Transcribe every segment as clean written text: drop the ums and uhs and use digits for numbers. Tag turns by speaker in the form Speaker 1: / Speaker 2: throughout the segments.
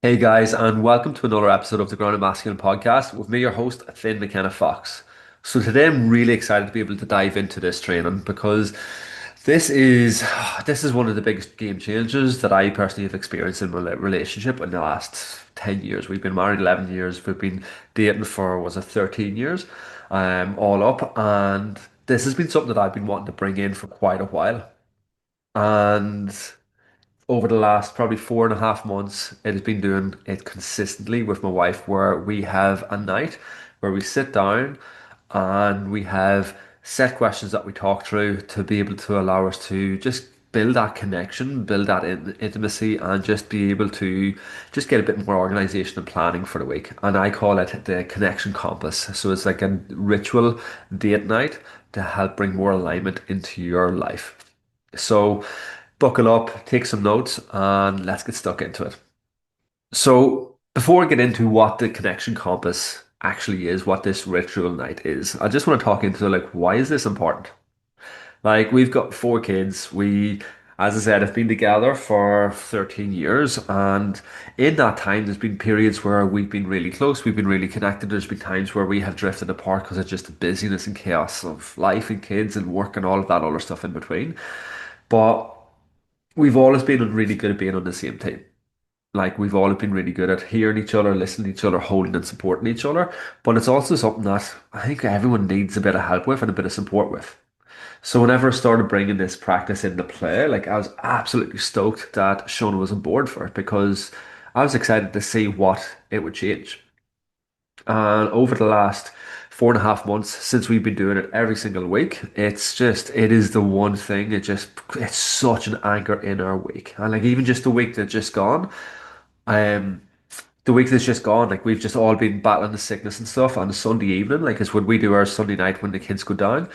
Speaker 1: Hey guys, and welcome to another episode of the Grounded Masculine podcast with me, your host, Finn McKenna Fox. So today I'm really excited to be able to dive into this training because this is this is one of the biggest game changers that I personally have experienced in my relationship in the last 10 years. We've been married 11 years, we've been dating for was it 13 years, all up, and this has been something that I've been wanting to bring in for quite a while. And over the last probably 4.5 months, it has been doing it consistently with my wife, where we have a night where we sit down and we have set questions that we talk through to be able to allow us to just build that connection, build that intimacy, and just be able to just get a bit more organization and planning for the week. And I call it the connection compass. So it's like a ritual date night to help bring more alignment into your life. So buckle up, take some notes, and let's get stuck into it. So before I get into what the connection compass actually is, what this ritual night is, I just want to talk into like why is this important? Like we've got four kids. As I said, have been together for 13 years, and in that time, there's been periods where we've been really close, we've been really connected. There's been times where we have drifted apart because of just the busyness and chaos of life and kids and work and all of that other stuff in between. But we've always been really good at being on the same team. Like we've always been really good at hearing each other, listening to each other, holding and supporting each other. But it's also something that I think everyone needs a bit of help with and a bit of support with. So whenever I started bringing this practice into play, like I was absolutely stoked that Shona was on board for it because I was excited to see what it would change. And over the last 4.5 months since we've been doing it every single week, it is the one thing. It's such an anchor in our week. And like even just the week that's just gone, um, the week that's just gone, like we've just all been battling the sickness and stuff on a Sunday evening. Like it's when we do our Sunday night when the kids go down.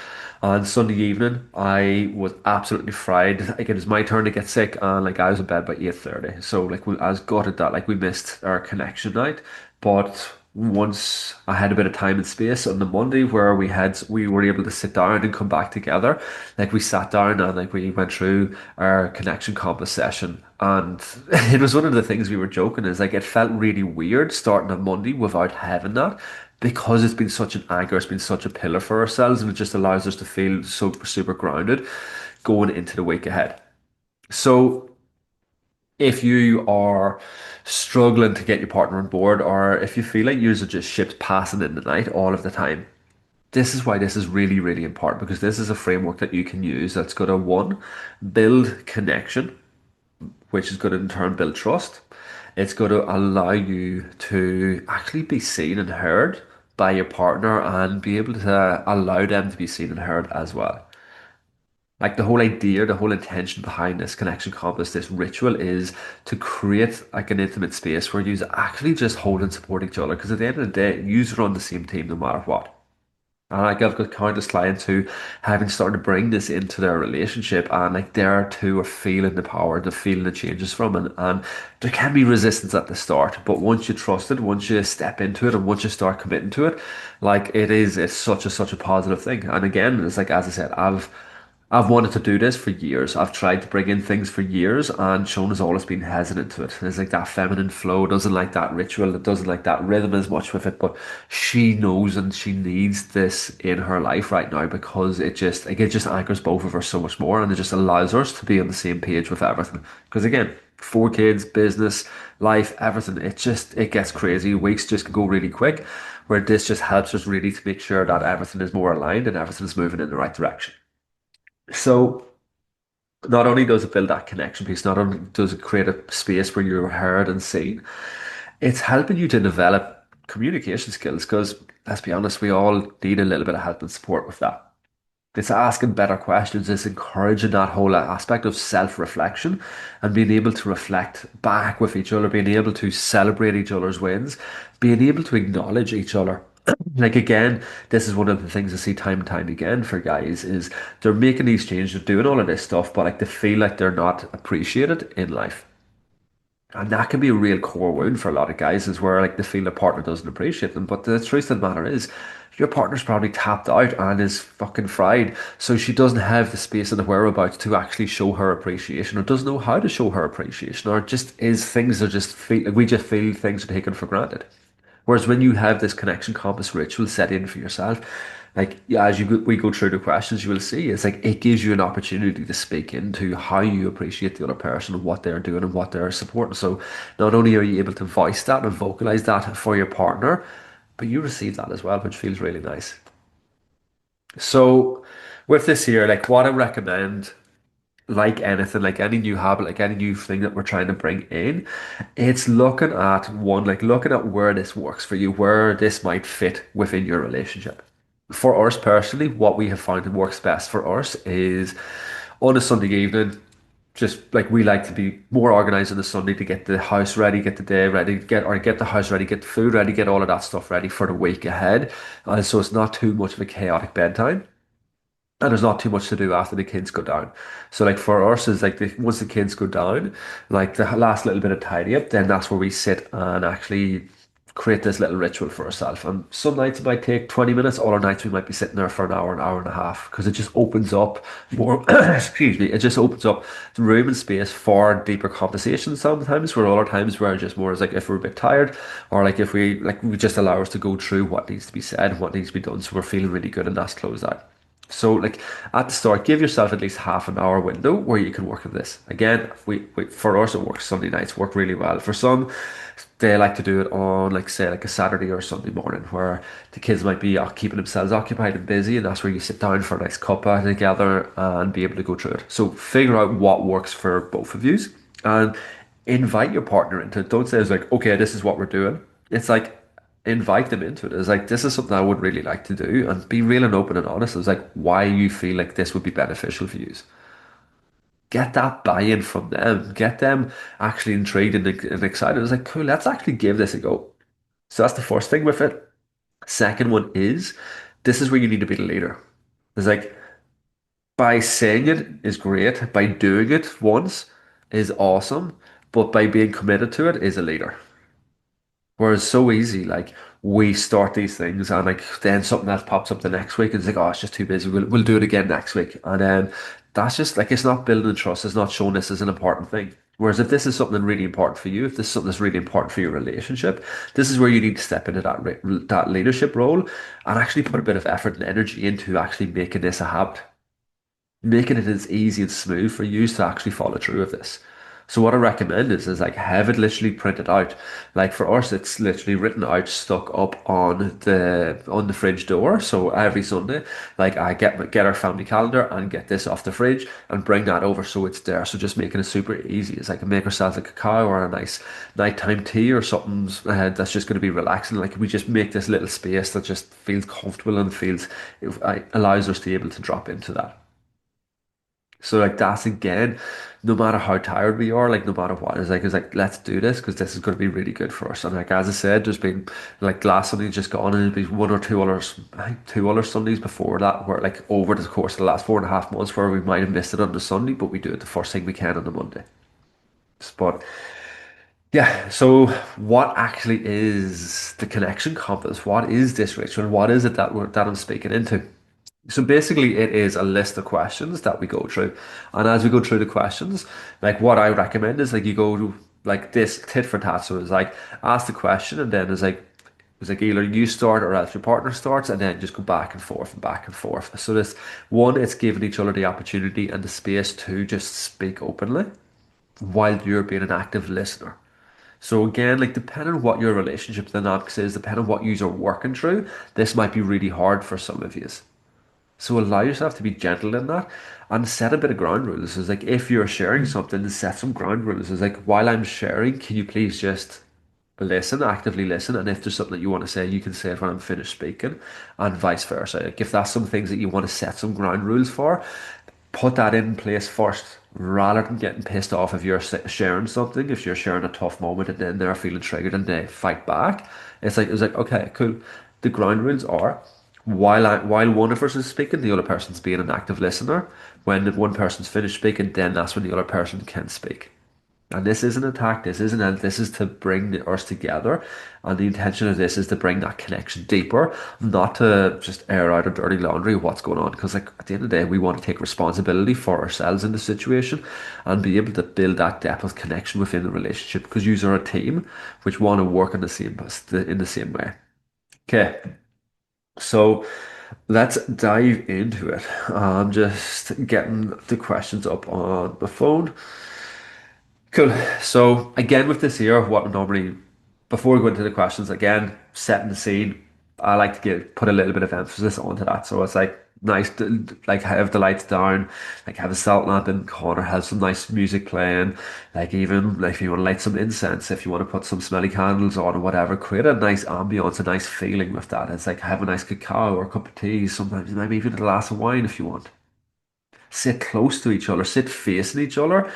Speaker 1: On Sunday evening, I was absolutely fried. Like it was my turn to get sick, and like I was in bed by 8:30. So like I was gutted that like we missed our connection night. But once I had a bit of time and space on the Monday where we were able to sit down and come back together, like we sat down and like we went through our connection compass session, and it was one of the things we were joking is like it felt really weird starting on Monday without having that because it's been such an anchor, it's been such a pillar for ourselves, and it just allows us to feel so super grounded going into the week ahead. So if you are struggling to get your partner on board, or if you feel like you're just ships passing in the night all of the time, this is why this is really, really important because this is a framework that you can use that's going to one, build connection, which is going to in turn build trust. It's going to allow you to actually be seen and heard by your partner and be able to allow them to be seen and heard as well. Like the whole idea, the whole intention behind this connection compass, this ritual is to create like an intimate space where you actually just hold and support each other. Because at the end of the day, you are on the same team no matter what. And like I've got countless clients who having started to bring this into their relationship and like there too are feeling the power, they're feeling the changes from it. And there can be resistance at the start, but once you trust it, once you step into it and once you start committing to it, like it's such a positive thing. And again, it's like as I said, I've wanted to do this for years. I've tried to bring in things for years, and Sean has always been hesitant to it. It's like that feminine flow, doesn't like that ritual, it doesn't like that rhythm as much with it. But she knows and she needs this in her life right now because it just anchors both of us so much more, and it just allows us to be on the same page with everything. Because again, four kids, business, life, everything, it gets crazy. Weeks just can go really quick, where this just helps us really to make sure that everything is more aligned and everything is moving in the right direction. So not only does it build that connection piece, not only does it create a space where you're heard and seen, it's helping you to develop communication skills because let's be honest, we all need a little bit of help and support with that. It's asking better questions, it's encouraging that whole aspect of self-reflection and being able to reflect back with each other, being able to celebrate each other's wins, being able to acknowledge each other. Like again, this is one of the things I see time and time again for guys is they're making these changes, they're doing all of this stuff, but like they feel like they're not appreciated in life. And that can be a real core wound for a lot of guys is where like they feel their partner doesn't appreciate them. But the truth of the matter is your partner's probably tapped out and is fucking fried. So she doesn't have the space and the whereabouts to actually show her appreciation or doesn't know how to show her appreciation or just is things are just feel like we just feel things are taken for granted. Whereas when you have this connection compass ritual set in for yourself, like yeah, as we go through the questions, you will see it's like it gives you an opportunity to speak into how you appreciate the other person and what they're doing and what they're supporting. So not only are you able to voice that and vocalize that for your partner, but you receive that as well, which feels really nice. So with this here, like what I recommend, like anything, like any new habit, like any new thing that we're trying to bring in, it's looking at one, like looking at where this works for you, where this might fit within your relationship. For us personally, what we have found that works best for us is on a Sunday evening, just like we like to be more organized on the Sunday to get the house ready, get the day ready, get the house ready, get the food ready, get all of that stuff ready for the week ahead. So it's not too much of a chaotic bedtime. And there's not too much to do after the kids go down. So like for us is like once the kids go down, like the last little bit of tidy up, then that's where we sit and actually create this little ritual for ourselves. And some nights it might take 20 minutes, other nights we might be sitting there for an hour and a half, because it just opens up more, excuse me, it just opens up the room and space for deeper conversations sometimes, where other times we're just more as like if we're a bit tired or like if we just allow us to go through what needs to be said, what needs to be done. So we're feeling really good and that's closed out. So, like at the start, give yourself at least half an hour window where you can work on this. Again, for us it works. Sunday nights work really well. For some, they like to do it on, like say, like a Saturday or Sunday morning, where the kids might be keeping themselves occupied and busy, and that's where you sit down for a nice cuppa together and be able to go through it. So, figure out what works for both of you, and invite your partner into it. Don't say it's like, okay, this is what we're doing. It's like invite them into it. It's like this is something I would really like to do, and be real and open and honest. It's like why you feel like this would be beneficial for you. Get that buy-in from them. Get them actually intrigued and excited. It's like cool. Let's actually give this a go. So that's the first thing with it. Second one is this is where you need to be the leader. It's like by saying it is great. By doing it once is awesome. But by being committed to it is a leader. Whereas so easy, like we start these things and like then something else pops up the next week and it's like, oh, it's just too busy. We'll do it again next week. And then that's just like it's not building trust, it's not showing this as an important thing. Whereas if this is something really important for you, if this is something that's really important for your relationship, this is where you need to step into that leadership role and actually put a bit of effort and energy into actually making this a habit, making it as easy and smooth for you to actually follow through with this. So what I recommend is like have it literally printed out. Like for us, it's literally written out, stuck up on the fridge door. So every Sunday, like I get our family calendar and get this off the fridge and bring that over so it's there. So just making it super easy. It's like make ourselves a cacao or a nice nighttime tea or something that's just going to be relaxing. Like we just make this little space that just feels comfortable and feels it allows us to be able to drop into that. So like that's again, no matter how tired we are, like no matter what, it's like let's do this because this is going to be really good for us. And like as I said, there's been like last Sunday just gone and there's been one or two others, I think two other Sundays before that where like over the course of the last 4.5 months where we might have missed it on the Sunday, but we do it the first thing we can on the Monday. But yeah, so what actually is the connection compass? What is this ritual? What is it that I'm speaking into? So basically, it is a list of questions that we go through, and as we go through the questions, like what I recommend is like you go to like this tit for tat. So it's like ask the question, and then it's like either you start or else your partner starts, and then just go back and forth and back and forth. So this one, it's giving each other the opportunity and the space to just speak openly while you're being an active listener. So again, like depending on what your relationship dynamics is, depending on what you are working through, this might be really hard for some of you. So allow yourself to be gentle in that and set a bit of ground rules. It's like if you're sharing something, set some ground rules. It's like while I'm sharing, can you please just listen, actively listen, and if there's something that you want to say, you can say it when I'm finished speaking, and vice versa. Like if that's some things that you want to set some ground rules for, put that in place first rather than getting pissed off if you're sharing something, if you're sharing a tough moment and then they're feeling triggered and they fight back. It's like okay, cool. The ground rules are while one of us is speaking, the other person's being an active listener. When one person's finished speaking, then that's when the other person can speak. And this isn't an attack, this isn't it. This is to bring us together. And the intention of this is to bring that connection deeper, not to just air out our dirty laundry of what's going on. Because like at the end of the day, we want to take responsibility for ourselves in the situation and be able to build that depth of connection within the relationship because you are a team which want to work in the same way. Okay, so let's dive into it. I'm just getting the questions up on the phone. Cool. So again, with this here, what normally before we go into the questions, again, setting the scene, I like to put a little bit of emphasis onto that. So it's like nice to like have the lights down, like have a salt lamp in the corner, have some nice music playing, like even like if you want to light some incense, if you want to put some smelly candles on or whatever, create a nice ambience, a nice feeling with that. It's like have a nice cacao or a cup of tea, sometimes maybe even a glass of wine if you want. Sit close to each other, sit facing each other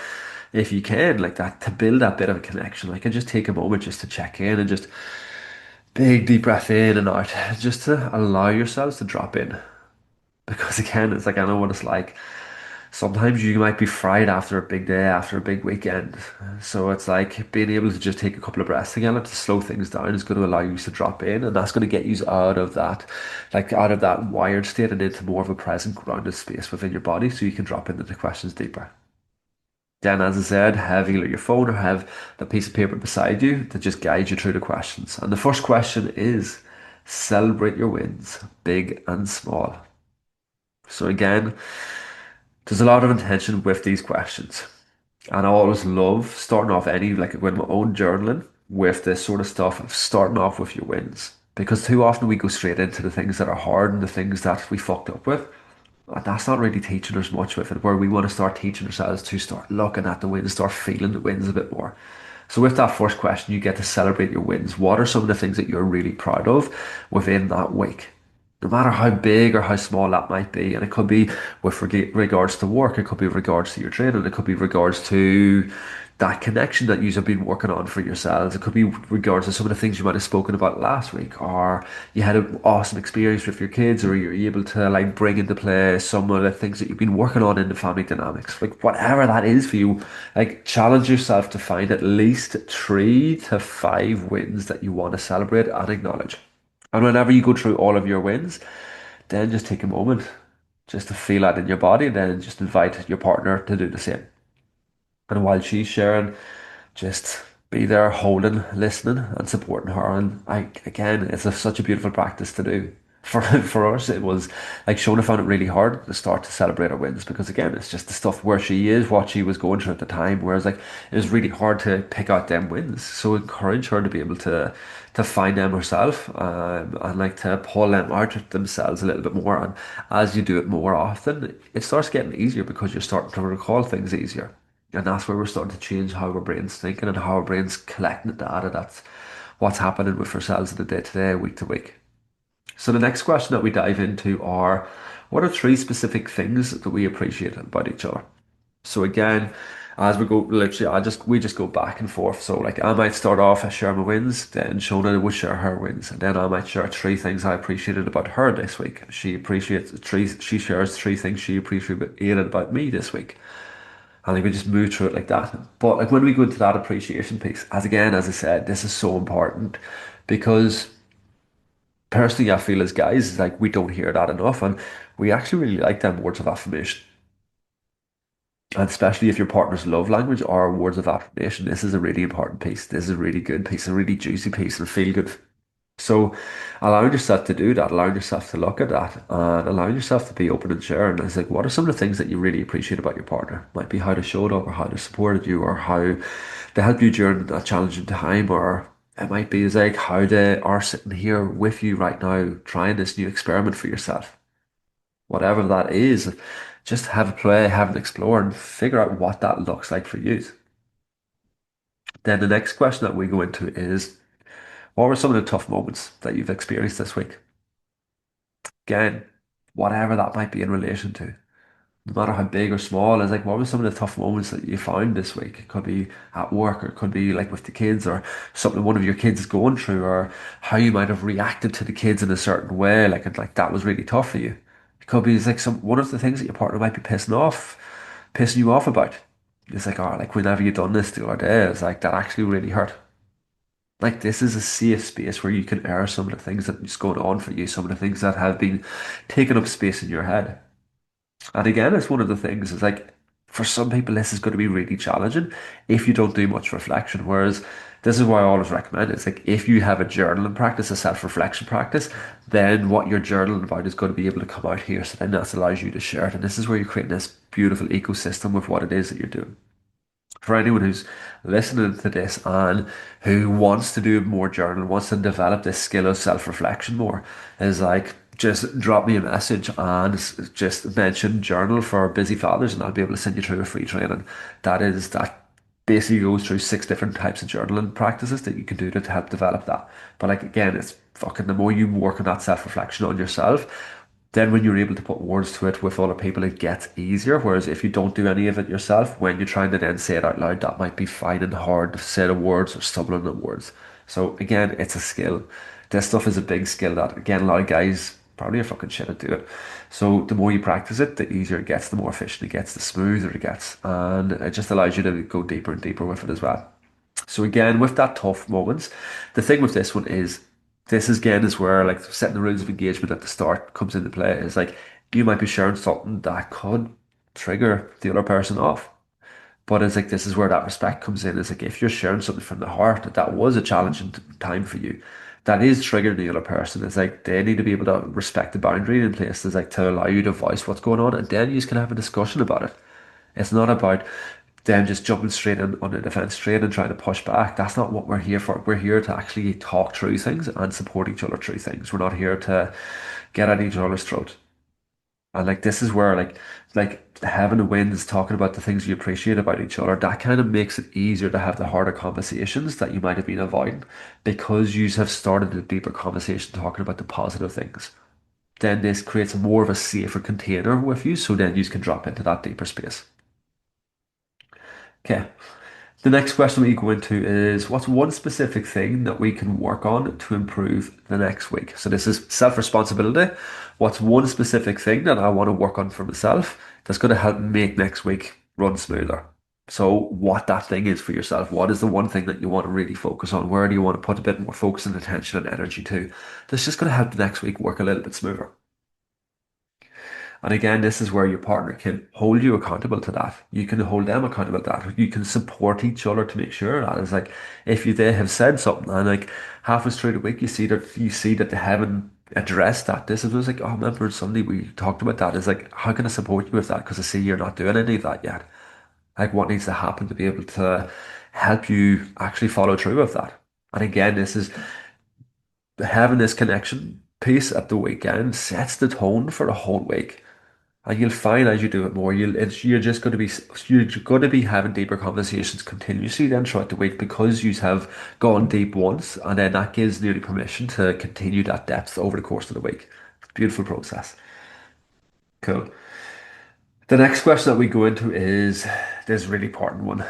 Speaker 1: if you can, like that, to build that bit of a connection. Like, and just take a moment just to check in and just big deep breath in and out, just to allow yourselves to drop in. Because again, it's like I know what it's like. Sometimes you might be fried after a big day, after a big weekend. So it's like being able to just take a couple of breaths together to slow things down is going to allow you to drop in, and that's going to get you out of that, like out of that wired state and into more of a present, grounded space within your body, so you can drop into the questions deeper. Then, as I said, have either your phone or have the piece of paper beside you to just guide you through the questions. And the first question is celebrate your wins, big and small. So, again, there's a lot of intention with these questions. And I always love starting off any, like when my own journaling with this sort of stuff, of starting off with your wins. Because too often we go straight into the things that are hard and the things that we fucked up with. And that's not really teaching us much with it, where we want to start teaching ourselves to start looking at the wins, start feeling the wins a bit more. So with that first question, you get to celebrate your wins. What are some of the things that you're really proud of within that week? No matter how big or how small that might be. And it could be with regards to work, it could be regards to your training, it could be regards to that connection that you have been working on for yourselves. It could be regards to some of the things you might have spoken about last week, or you had an awesome experience with your kids, or you're able to like bring into play some of the things that you've been working on in the family dynamics. Like whatever that is for you, like challenge yourself to find at least 3 to 5 wins that you want to celebrate and acknowledge. And whenever you go through all of your wins, then just take a moment just to feel that in your body, and then just invite your partner to do the same. And while she's sharing, just be there holding, listening and supporting her. And again, it's such a beautiful practice to do. For us, it was like Shona found it really hard to start to celebrate her wins because again, it's just the stuff where she is, what she was going through at the time. Whereas like it was really hard to pick out them wins. So encourage her to be able to find them herself, and like to pull them out themselves a little bit more. And as you do it more often, it starts getting easier because you're starting to recall things easier. And that's where we're starting to change how our brain's thinking and how our brain's collecting the data. That's what's happening with ourselves in the day to day, week to week. So the next question that we dive into are, what are 3 specific things that we appreciate about each other? So again, as we go, literally, we just go back and forth. So like, I might start off, I share my wins, then Shona would share her wins, and then I might share 3 things I appreciated about her this week. She shares 3 things she appreciated about me this week. And like we just move through it like that. But like when we go into that appreciation piece, as I said, this is so important because personally I feel as guys, like we don't hear that enough, and we actually really like them words of affirmation. And especially if your partner's love language are words of affirmation, this is a really important piece. This is a really good piece, a really juicy piece, and feel good. So allowing yourself to do that, allowing yourself to look at that, and allowing yourself to be open and sharing. It's like, what are some of the things that you really appreciate about your partner? Might be how they showed up, or how they supported you, or how they helped you during a challenging time, or it might be is like how they are sitting here with you right now, trying this new experiment for yourself. Whatever that is, just have a play, have an explore, and figure out what that looks like for you. Then the next question that we go into is, what were some of the tough moments that you've experienced this week? Again, whatever that might be in relation to, no matter how big or small, is like what were some of the tough moments that you found this week? It could be at work, or it could be like with the kids, or something one of your kids is going through, or how you might have reacted to the kids in a certain way, like and like that was really tough for you. It could be like some one of the things that your partner might be pissing you off about. It's like, oh, like whenever you done this the other day, it's like that actually really hurt. Like this is a safe space where you can air some of the things that's going on for you, some of the things that have been taking up space in your head. And again, it's one of the things is like for some people this is going to be really challenging if you don't do much reflection. Whereas this is why I always recommend it's like if you have a journaling practice, a self-reflection practice, then what you're journaling about is going to be able to come out here. So then that allows you to share it. And this is where you're creating this beautiful ecosystem with what it is that you're doing. For anyone who's listening to this and who wants to do more journaling, wants to develop this skill of self-reflection more, is like just drop me a message and just mention journal for busy fathers, and I'll be able to send you through a free training. That basically goes through 6 different types of journaling practices that you can do to help develop that. But like again, it's fucking the more you work on that self-reflection on yourself, then when you're able to put words to it with other people, it gets easier. Whereas if you don't do any of it yourself, when you're trying to then say it out loud, that might be finding hard to say the words or stumbling on words. So again, it's a skill. This stuff is a big skill that again a lot of guys probably are fucking shit at doing. So the more you practice it, the easier it gets, the more efficient it gets, the smoother it gets. And it just allows you to go deeper and deeper with it as well. So again, with that tough moments, the thing with this one is this is again is where like setting the rules of engagement at the start comes into play. Is like you might be sharing something that could trigger the other person off. But it's like this is where that respect comes in. It's like if you're sharing something from the heart that was a challenging time for you, that is triggering the other person. It's like they need to be able to respect the boundary in place. It's like to allow you to voice what's going on, and then you can have a discussion about it. It's not about them just jumping straight in on the defense straight and trying to push back. That's not what we're here for. We're here to actually talk through things and support each other through things. We're not here to get at each other's throat. And like this is where like having the wins, talking about the things you appreciate about each other, that kind of makes it easier to have the harder conversations that you might have been avoiding because you have started a deeper conversation talking about the positive things. Then this creates more of a safer container with you, so then you can drop into that deeper space. Okay. The next question we go into is what's one specific thing that we can work on to improve the next week? So this is self-responsibility. What's one specific thing that I want to work on for myself that's going to help make next week run smoother? So what that thing is for yourself. What is the one thing that you want to really focus on? Where do you want to put a bit more focus and attention and energy to? That's just going to help the next week work a little bit smoother. And again, this is where your partner can hold you accountable to that. You can hold them accountable to that. You can support each other to make sure that it's like if they have said something and like halfway through the week you see that they haven't addressed that. This is like, oh, remember Sunday we talked about that. It's like, how can I support you with that? Because I see you're not doing any of that yet. Like what needs to happen to be able to help you actually follow through with that. And again, this is having this connection piece at the weekend sets the tone for the whole week. And you'll find as you do it more, you're just going to be having deeper conversations continuously then throughout the week because you have gone deep once, and then that gives nearly permission to continue that depth over the course of the week. Beautiful process. Cool. The next question that we go into is this really important one.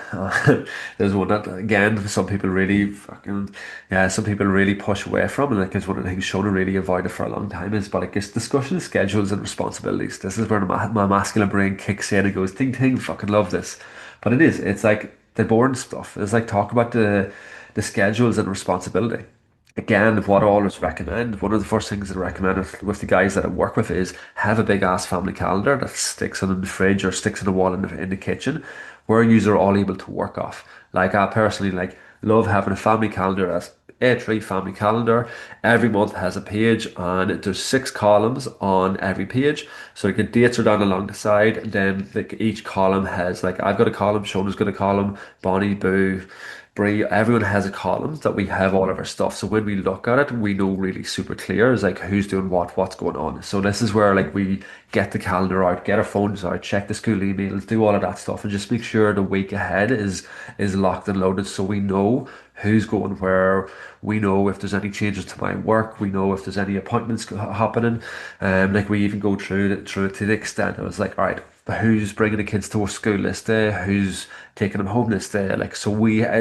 Speaker 1: There's one that again some people really fucking yeah some people really push away from, and like it's one of the things Shona really avoided for a long time is, but like it's discussion of schedules and responsibilities. This is where my masculine brain kicks in and goes ting ting, fucking love this, but it's like the boring stuff. It's like talk about the schedules and responsibility. Again, what I always recommend, one of the first things that I recommend with the guys that I work with is have a big ass family calendar that sticks in the fridge or sticks in the wall in the kitchen where you are all able to work off. Like I personally like love having a family calendar as A3 family calendar. Every month has a page and there's 6 columns on every page. So like the dates are down along the side and then like each column has like I've got a column, Shona's got a column, Bonnie, Boo, Brie, everyone has a column that we have all of our stuff. So when we look at it, we know really super clear is like who's doing what, what's going on. So this is where like we get the calendar out, get our phones out, check the school emails, do all of that stuff, and just make sure the week ahead is locked and loaded so we know who's going where. We know if there's any changes to my work. We know if there's any appointments happening. Like we even go through it to the extent I was like, all right. who's bringing the kids to school this day, who's taking them home this day. Like, so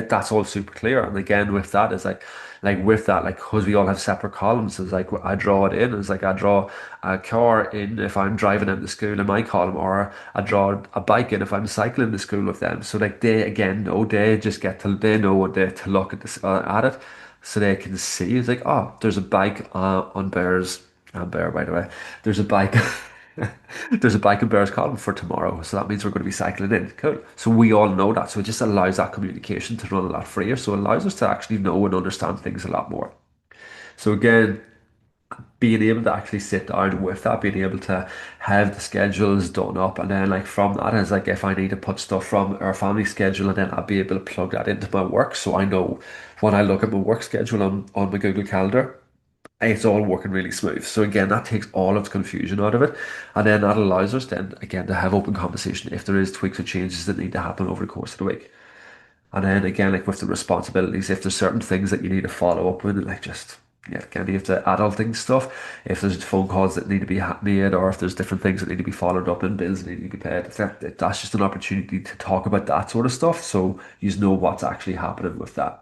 Speaker 1: that's all super clear. And again, with that is like with that, like, because we all have separate columns, it's like I draw it in. It's like I draw a car in if I'm driving into school in my column, or I draw a bike in if I'm cycling to school with them. So like they again know they just get to they know what they to look at this at it, so they can see. It's like, oh, there's a bike on Bears. Bear, by the way. There's a bike. There's a bike and Bears column for tomorrow, so that means we're going to be cycling in. Cool. So we all know that. So it just allows that communication to run a lot freer. So it allows us to actually know and understand things a lot more. So again, being able to actually sit down with that, being able to have the schedules done up, and then like from that is like if I need to put stuff from our family schedule, and then I'll be able to plug that into my work. So I know when I look at my work schedule on my Google Calendar, it's all working really smooth. So again, that takes all of the confusion out of it. And then that allows us then again to have open conversation if there is tweaks or changes that need to happen over the course of the week. And then again, like with the responsibilities, if there's certain things that you need to follow up with, like just yeah, kind of the adulting stuff. If there's phone calls that need to be made, or if there's different things that need to be followed up and bills that need to be paid, that's just an opportunity to talk about that sort of stuff. So you know what's actually happening with that.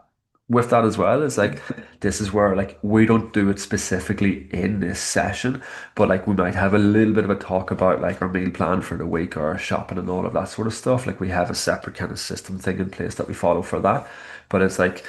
Speaker 1: With that as well, it's like this is where like we don't do it specifically in this session, but like we might have a little bit of a talk about like our meal plan for the week or shopping and all of that sort of stuff. Like we have a separate kind of system thing in place that we follow for that. But it's like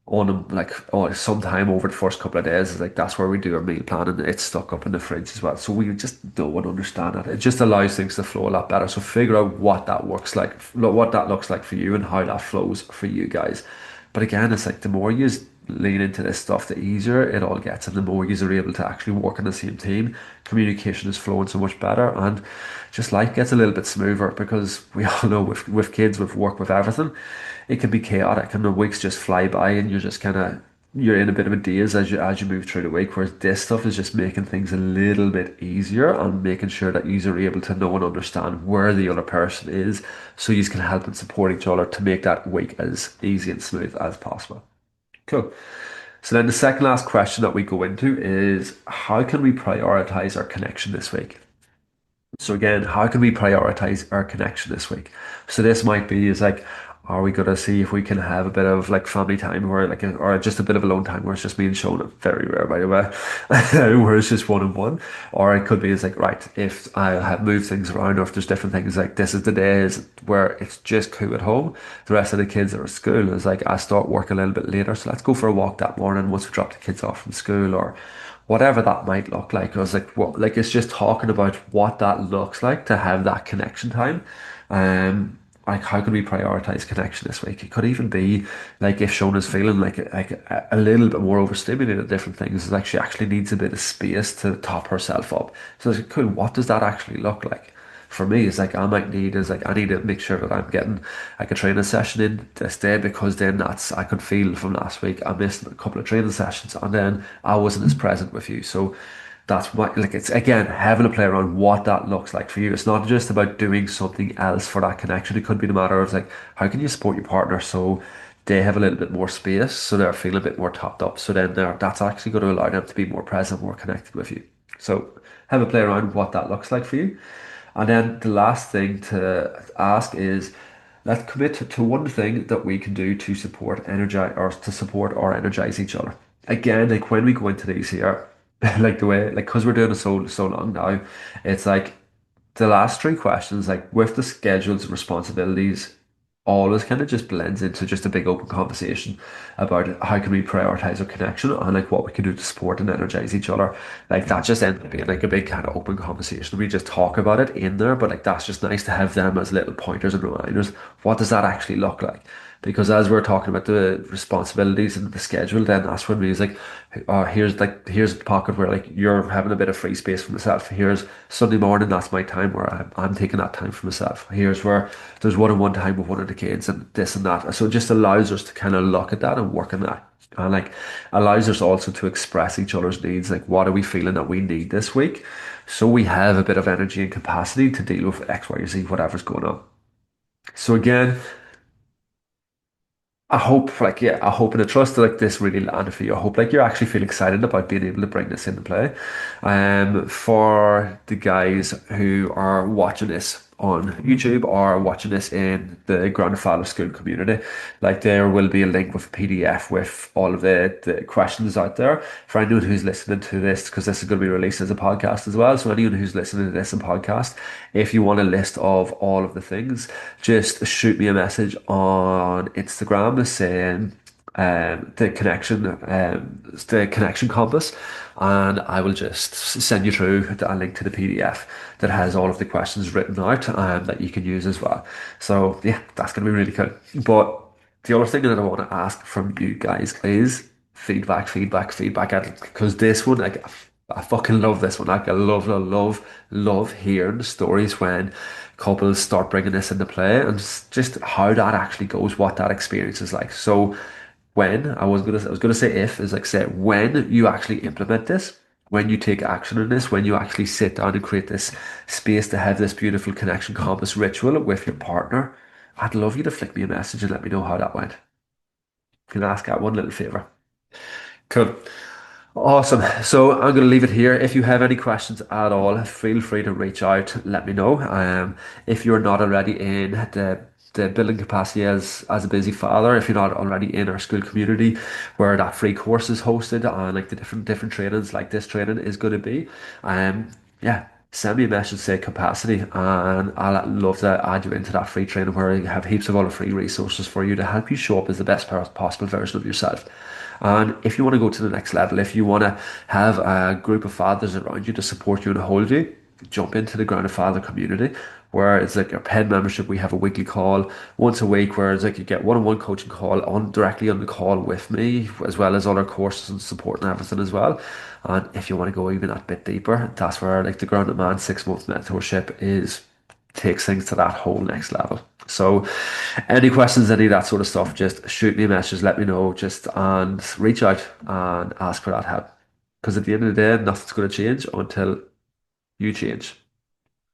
Speaker 1: on like sometime over the first couple of days is like that's where we do our meal plan, and it's stuck up in the fridge as well. So we just know and understand that. It just allows things to flow a lot better. So figure out what that works like, what that looks like for you, and how that flows for you guys. But again, it's like the more you lean into this stuff, the easier it all gets, and the more you are able to actually work in the same team. Communication is flowing so much better, and just life gets a little bit smoother, because we all know with kids, with work, with everything, it can be chaotic, and the weeks just fly by, and you're just kind of you're in a bit of a daze as you move through the week. Whereas this stuff is just making things a little bit easier, and making sure that you are able to know and understand where the other person is, so you can help and support each other to make that week as easy and smooth as possible. Cool. So then the second last question that we go into is, how can we prioritize our connection this week? So again, how can we prioritize our connection this week? So this might be is like, are we gonna see if we can have a bit of like family time, where like or just a bit of alone time where it's just me and Shona, very rare by the way, where it's just one on one. Or it could be is like, right, if I have moved things around, or if there's different things, like this is the days where it's just cool at home. The rest of the kids are at school. It's like I start work a little bit later, so let's go for a walk that morning once we drop the kids off from school, or whatever that might look like. I was like, what? Like it's just talking about what that looks like to have that connection time. Like how can we prioritize connection this week? It could even be like if Shona's feeling like a little bit more overstimulated at different things, it's like she actually needs a bit of space to top herself up. So it's like, cool. What does that actually look like? For me, it's like I need to make sure that I'm getting like a training session in this day, because then that's I could feel from last week I missed a couple of training sessions, and then I wasn't as present with you. So that's what like it's again having a play around what that looks like for you. It's not just about doing something else for that connection. It could be the matter of like how can you support your partner so they have a little bit more space, so they're feeling a bit more topped up. So then that's actually going to allow them to be more present, more connected with you. So have a play around what that looks like for you. And then the last thing to ask is, let's commit to one thing that we can do to support energize or to support or energize each other. Again, like when we go into these here, like the way like because we're doing it so long now, it's like the last three questions, like with the schedules and responsibilities, always kind of just blends into just a big open conversation about how can we prioritize our connection, and like what we can do to support and energize each other. Like that just ends up being like a big kind of open conversation. We just talk about it in there, but like that's just nice to have them as little pointers and reminders. What does that actually look like? Because as we're talking about the responsibilities and the schedule, then that's when we like, here's the pocket where like you're having a bit of free space for myself. Here's Sunday morning, that's my time where I'm taking that time for myself. Here's where there's one-on-one time with one of the kids and this and that. So it just allows us to kind of look at that and work on that. And like allows us also to express each other's needs. Like what are we feeling that we need this week? So we have a bit of energy and capacity to deal with X, Y, or Z, whatever's going on. So again, I hope, like, yeah, I hope and I trust that like this really landed for you. I hope like you're actually feeling excited about being able to bring this into play. For the guys who are watching this on YouTube or watching this in the Grandfather School community, like there will be a link with a PDF with all of the questions out there for anyone who's listening to this, because this is going to be released as a podcast as well. So anyone who's listening to this in podcast, if you want a list of all of the things, just shoot me a message on Instagram saying the connection compass, and I will just send you through a link to the PDF that has all of the questions written out that you can use as well. So yeah, that's gonna be really cool. But the other thing that I want to ask from you guys is feedback, feedback, feedback. Because this one, like, I fucking love this one. Like, I love, love, love, love hearing the stories when couples start bringing this into play and just how that actually goes, what that experience is like. So I was gonna say if is like say when you actually implement this, when you take action on this, when you actually sit down and create this space to have this beautiful connection compass ritual with your partner, I'd love you to flick me a message and let me know how that went. Can I ask that one little favor? Cool. Awesome. So I'm going to leave it here. If you have any questions at all, feel free to reach out. Let me know. If you're not already in the building capacity as a busy father, if you're not already in our school community where that free course is hosted and like the different trainings like this training is going to be, yeah, send me a message, say capacity, and I'll love to add you into that free training where I have heaps of other free resources for you to help you show up as the best possible version of yourself. And if you want to go to the next level, if you want to have a group of fathers around you to support you and hold you, jump into the Grounded Father community where it's like a paid membership. We have a weekly call once a week where it's like you get one-on-one coaching call on directly on the call with me, as well as other courses and support and everything as well. And if you want to go even a bit deeper, that's where like the Grounded Man 6 month mentorship is takes things to that whole next level. So any questions, any of that sort of stuff, just shoot me a message, let me know, just and reach out and ask for that help. Because at the end of the day, nothing's going to change until you change.